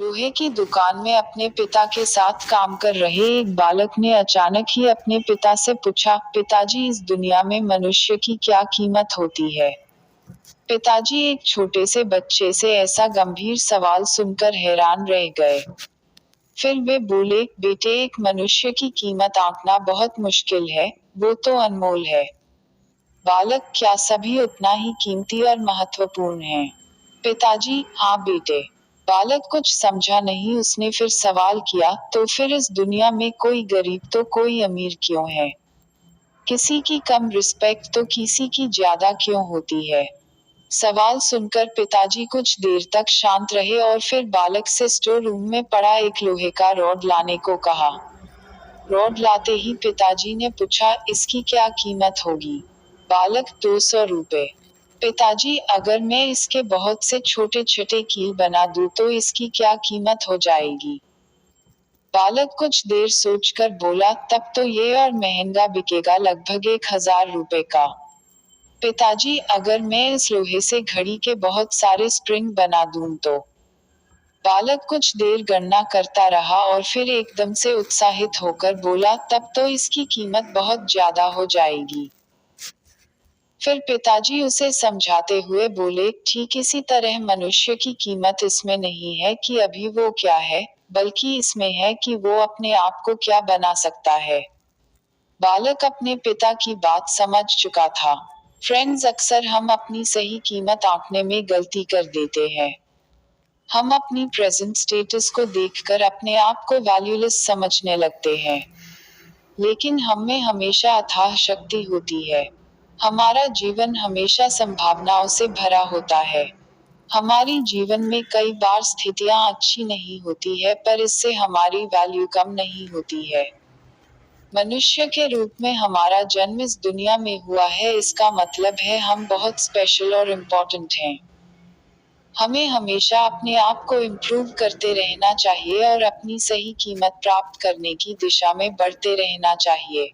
लोहे की दुकान में अपने पिता के साथ काम कर रहे एक बालक ने अचानक ही अपने पिता से पूछा, पिताजी, इस दुनिया में मनुष्य की क्या कीमत होती है? पिताजी एक छोटे से बच्चे से ऐसा गंभीर सवाल सुनकर हैरान रह गए। फिर वे बोले, बेटे, एक मनुष्य की कीमत आंकना बहुत मुश्किल है, वो तो अनमोल है। बालक, क्या सभी उतना ही कीमती और महत्वपूर्ण हैं? पिताजी, हाँ बेटे। बालक कुछ समझा नहीं, उसने फिर सवाल किया, तो फिर इस दुनिया में कोई गरीब तो कोई अमीर क्यों है? किसी की कम रिस्पेक्ट तो किसी की ज्यादा क्यों होती है? सवाल सुनकर पिताजी कुछ देर तक शांत रहे और फिर बालक से स्टोर रूम में पड़ा एक लोहे का रॉड लाने को कहा। रॉड लाते ही पिताजी ने पूछा, इसकी क्या कीमत होगी? बालक, 200 रुपए। पिताजी, अगर मैं इसके बहुत से छोटे छोटे कील बना दूं तो इसकी क्या कीमत हो जाएगी? बालक कुछ देर सोचकर बोला, तब तो ये और महंगा बिकेगा, लगभग 1000 रुपए का। पिताजी, अगर मैं इस लोहे से घड़ी के बहुत सारे स्प्रिंग बना दूं तो? बालक कुछ देर गणना करता रहा और फिर एकदम से उत्साहित होकर बोला, तब तो इसकी कीमत बहुत ज्यादा हो जाएगी। फिर पिताजी उसे समझाते हुए बोले, ठीक इसी तरह मनुष्य की कीमत इसमें नहीं है कि अभी वो क्या है, बल्कि इसमें है कि वो अपने आप को क्या बना सकता है। बालक अपने पिता की बात समझ चुका था। फ्रेंड्स, अक्सर हम अपनी सही कीमत आंकने में गलती कर देते हैं। हम अपनी प्रेजेंट स्टेटस को देखकर अपने आप को वैल्यूलेस समझने लगते हैं। लेकिन हम में हमेशा अथाह शक्ति होती है। हमारा जीवन हमेशा संभावनाओं से भरा होता है। हमारी जीवन में कई बार स्थितियां अच्छी नहीं होती है, पर इससे हमारी वैल्यू कम नहीं होती है। मनुष्य के रूप में हमारा जन्म इस दुनिया में हुआ है, इसका मतलब है हम बहुत स्पेशल और इम्पोर्टेंट हैं। हमें हमेशा अपने आप को इम्प्रूव करते रहना चाहिए और अपनी सही कीमत प्राप्त करने की दिशा में बढ़ते रहना चाहिए।